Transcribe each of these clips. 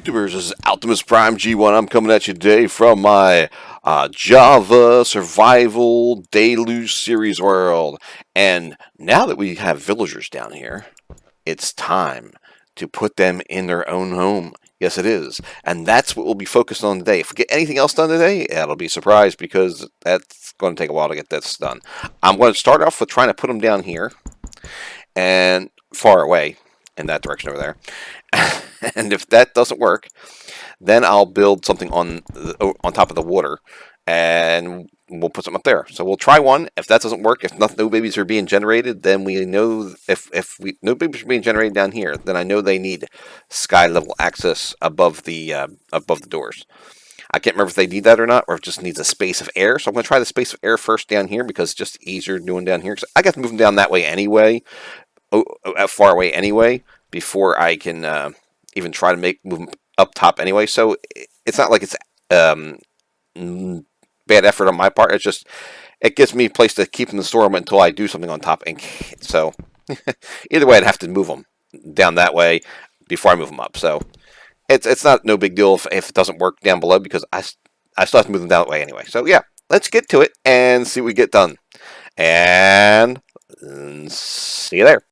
YouTubers? This is Optimus Prime G1. I'm coming at you today from my Java Survival Deluge series world. And now that we have villagers down here, it's time to put them in their own home. Yes, it is. And that's what we'll be focused on today. If we get anything else done today, it'll be a surprise because that's going to take a while to get this done. I'm going to start off with trying to put them down here and far away in that direction over there. And if that doesn't work, then I'll build something on top of the water, and we'll put something up there. So we'll try one. If that doesn't work, if no babies are being generated, then we know no babies are being generated down here, then I know they need sky level access above the doors. I can't remember if they need that or not, or if it just needs a space of air. So I'm going to try the space of air first down here because it's just easier doing down here. Because I got to move them down that way anyway, far away anyway, before I can even try to move them up top anyway. So it's not like it's bad effort on my part. It's just it gives me a place to keep them in the store until I do something on top. And so either way, I'd have to move them down that way before I move them up. So it's not no big deal if it doesn't work down below because I still have to move them down that way anyway. So yeah, let's get to it and see what we get done. And see you there.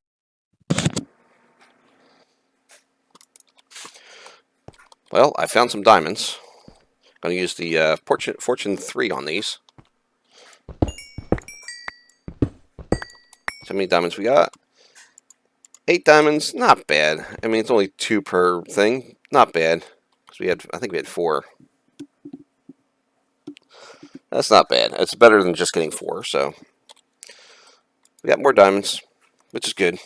Well, I found some diamonds. I'm going to use the Fortune 3 on these. So many diamonds we got? 8 diamonds, not bad. I mean, it's only 2 per thing. Not bad. Because I think we had 4. That's not bad. It's better than just getting 4, so. We got more diamonds, which is good.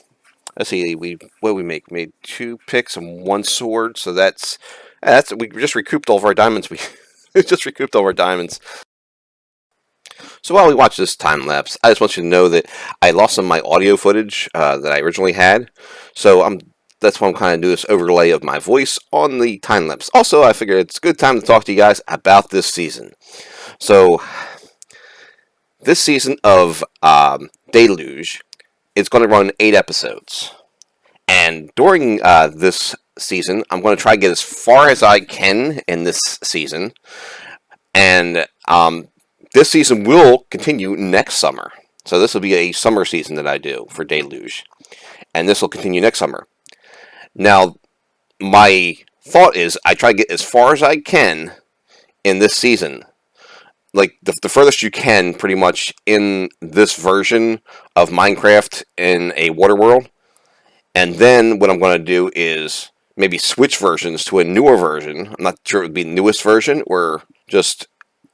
Let's see, what did we make? We made 2 picks and 1 sword, so that's we just recouped all of our diamonds. We just recouped all of our diamonds. So while we watch this time lapse, I just want you to know that I lost some of my audio footage that I originally had. So that's why I'm kind of doing this overlay of my voice on the time lapse. Also, I figured it's a good time to talk to you guys about this season. So this season of Deluge is going to run 8 episodes. And during this season, I'm going to try to get as far as I can in this season. And this season will continue next summer. So this will be a summer season that I do for Deluge. And this will continue next summer. Now, my thought is I try to get as far as I can in this season. Like, the furthest you can, pretty much, in this version of Minecraft in a water world. And then what I'm going to do is maybe switch versions to a newer version. I'm not sure it would be the newest version or just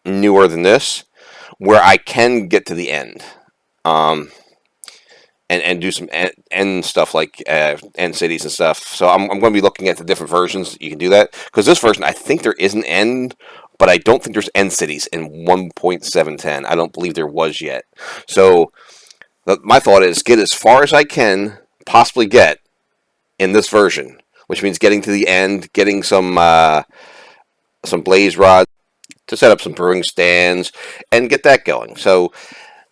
newer than this, where I can get to the end. And do some end stuff like end cities and stuff. So I'm going to be looking at the different versions. You can do that. Because this version, I think there is an end, but I don't think there's end cities in 1.710. I don't believe there was yet. So my thought is get as far as I can possibly get in this version, which means getting to the end, getting some blaze rods to set up some brewing stands and get that going. So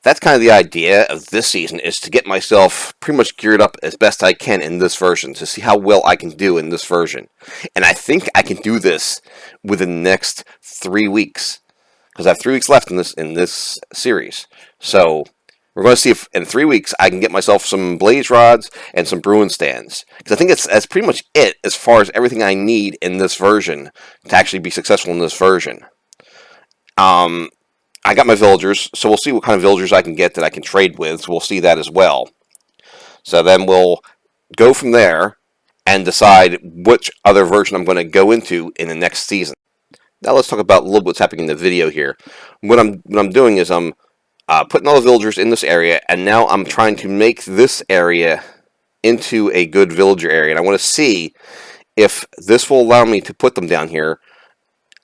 that's kind of the idea of this season, is to get myself pretty much geared up as best I can in this version to see how well I can do in this version. And I think I can do this within the next 3 weeks, because I have 3 weeks left in this series. So we're going to see if in 3 weeks I can get myself some blaze rods and some brewing stands. Because I think that's pretty much it as far as everything I need in this version to actually be successful in this version. I got my villagers, so we'll see what kind of villagers I can get that I can trade with. So we'll see that as well. So then we'll go from there and decide which other version I'm going to go into in the next season. Now let's talk about a little bit what's happening in the video here. What I'm doing is I'm putting all the villagers in this area, and now I'm trying to make this area into a good villager area. And I want to see if this will allow me to put them down here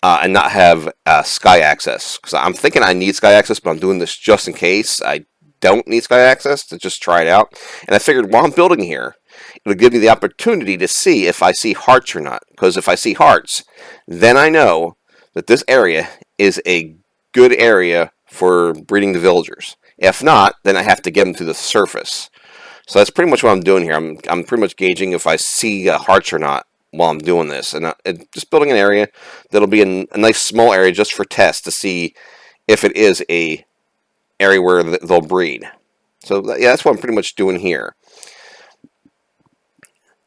and not have sky access. Because I'm thinking I need sky access, but I'm doing this just in case I don't need sky access, to just try it out. And I figured while I'm building here, it'll give me the opportunity to see if I see hearts or not. Because if I see hearts, then I know that this area is a good area for breeding the villagers. If not, then I have to get them to the surface. So that's pretty much what I'm doing here. I'm pretty much gauging if I see hearts or not while I'm doing this, and just building an area that'll be a nice small area just for tests to see if it is a area where they'll breed. So yeah, that's what I'm pretty much doing here.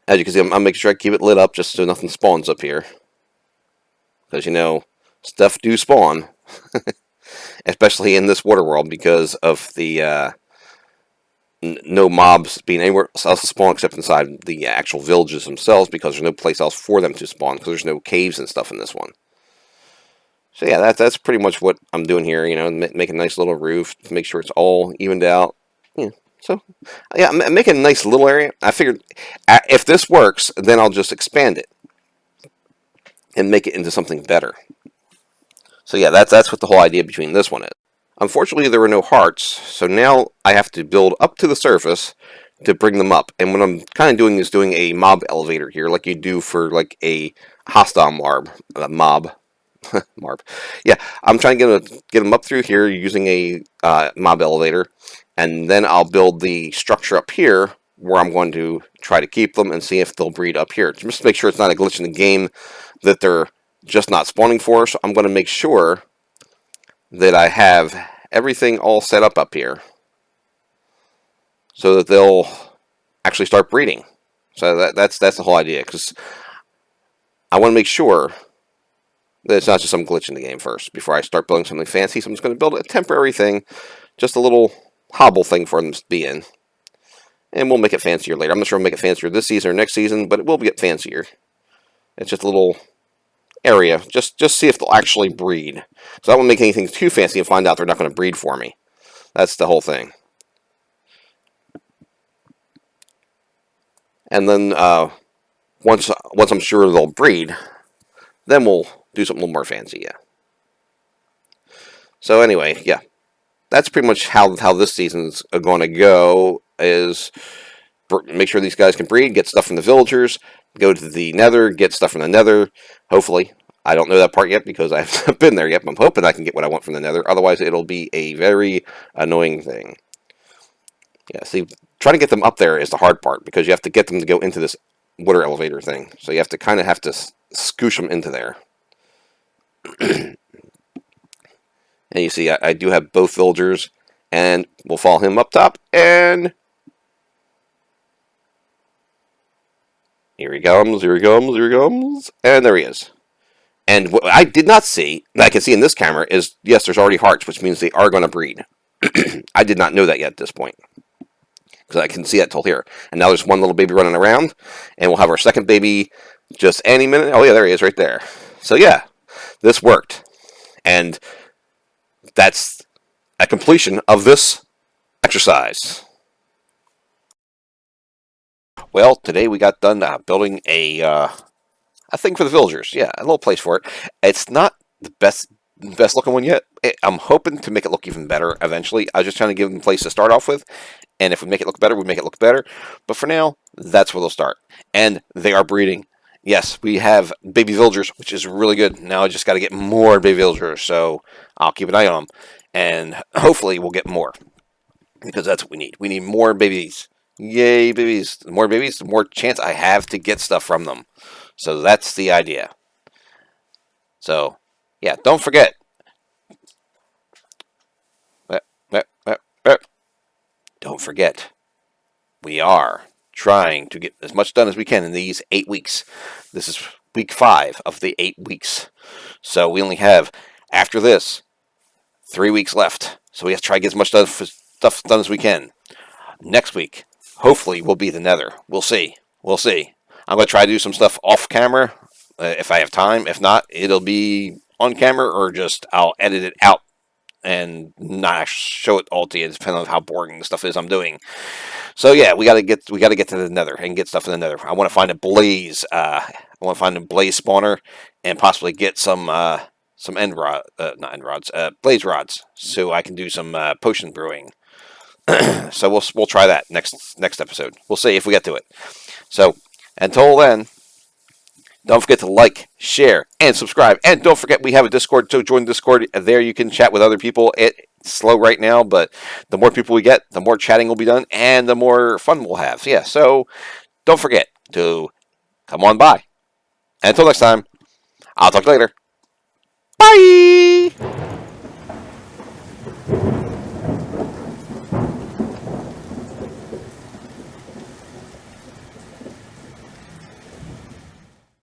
As you can see, I'm making sure I keep it lit up just so nothing spawns up here, because you know stuff do spawn, especially in this water world because of the no mobs being anywhere else to spawn except inside the actual villages themselves, because there's no place else for them to spawn, because there's no caves and stuff in this one. So yeah, that's pretty much what I'm doing here. You know, make a nice little roof to make sure it's all evened out. Yeah. So yeah, I'm making a nice little area. I figured if this works, then I'll just expand it and make it into something better. So yeah, that's what the whole idea between this one is. Unfortunately, there were no hearts, so now I have to build up to the surface to bring them up. And what I'm kind of doing is doing a mob elevator here, like you do for like a hostile mob. Marb. Yeah, I'm trying to get them up through here using a mob elevator, and then I'll build the structure up here where I'm going to try to keep them and see if they'll breed up here. Just to make sure it's not a glitch in the game that they're just not spawning for. So I'm going to make sure that I have everything all set up here so that they'll actually start breeding. So that's the whole idea, because I want to make sure that it's not just some glitch in the game first before I start building something fancy. So I'm just going to build a temporary thing, just a little hobble thing for them to be in, and we'll make it fancier later. I'm not sure we'll make it fancier this season or next season, but it will get fancier. It's just a little area, just see if they'll actually breed. So I won't make anything too fancy and find out they're not going to breed for me. That's the whole thing. And then once I'm sure they'll breed, then we'll do something a little more fancy. Yeah. So anyway, yeah, that's pretty much how this season's going to go. Is make sure these guys can breed, get stuff from the villagers, go to the nether, get stuff from the nether, hopefully. I don't know that part yet because I haven't been there yet, but I'm hoping I can get what I want from the nether. Otherwise, it'll be a very annoying thing. Yeah, see, trying to get them up there is the hard part, because you have to get them to go into this water elevator thing. So you have to kind of scoosh them into there. And you see, I do have both villagers, and we'll follow him up top, and here he comes, here he comes, here he comes, and there he is. And what I did not see, that I can see in this camera, is, yes, there's already hearts, which means they are going to breed. I did not know that yet at this point, because I can see that till here. And now there's one little baby running around, and we'll have our second baby just any minute. Oh yeah, there he is right there. So yeah, this worked. And that's a completion of this exercise. Well, today we got done building a thing for the villagers. Yeah, a little place for it. It's not the best looking one yet. I'm hoping to make it look even better eventually. I was just trying to give them a place to start off with, and if we make it look better, we make it look better. But for now, that's where they'll start. And they are breeding. Yes, we have baby villagers, which is really good. Now I just got to get more baby villagers, so I'll keep an eye on them. And hopefully we'll get more, because that's what we need. We need more babies. Yay, babies. The more babies, the more chance I have to get stuff from them. So that's the idea. So, yeah, don't forget. Don't forget, we are trying to get as much done as we can in these 8 weeks. This is week 5 of the 8 weeks. So we only have, after this, 3 weeks left. So we have to try to get as much stuff done as we can. Next week, hopefully, will be the nether. We'll see. We'll see. I'm going to try to do some stuff off camera if I have time. If not, it'll be on camera, or just I'll edit it out and not show it all to you, depending on how boring the stuff is I'm doing. So yeah, we gotta get to the nether and get stuff in the nether. I want to find a blaze. I want to find a blaze spawner and possibly get some not end rods, blaze rods, so I can do some potion brewing. So we'll try that next episode. We'll see if we get to it. So until then, don't forget to like, share, and subscribe. And don't forget, we have a Discord, so join the Discord. There you can chat with other people. It's slow right now, but the more people we get, the more chatting will be done, and the more fun we'll have. Yeah, so don't forget to come on by. And until next time, I'll talk to you later. Bye!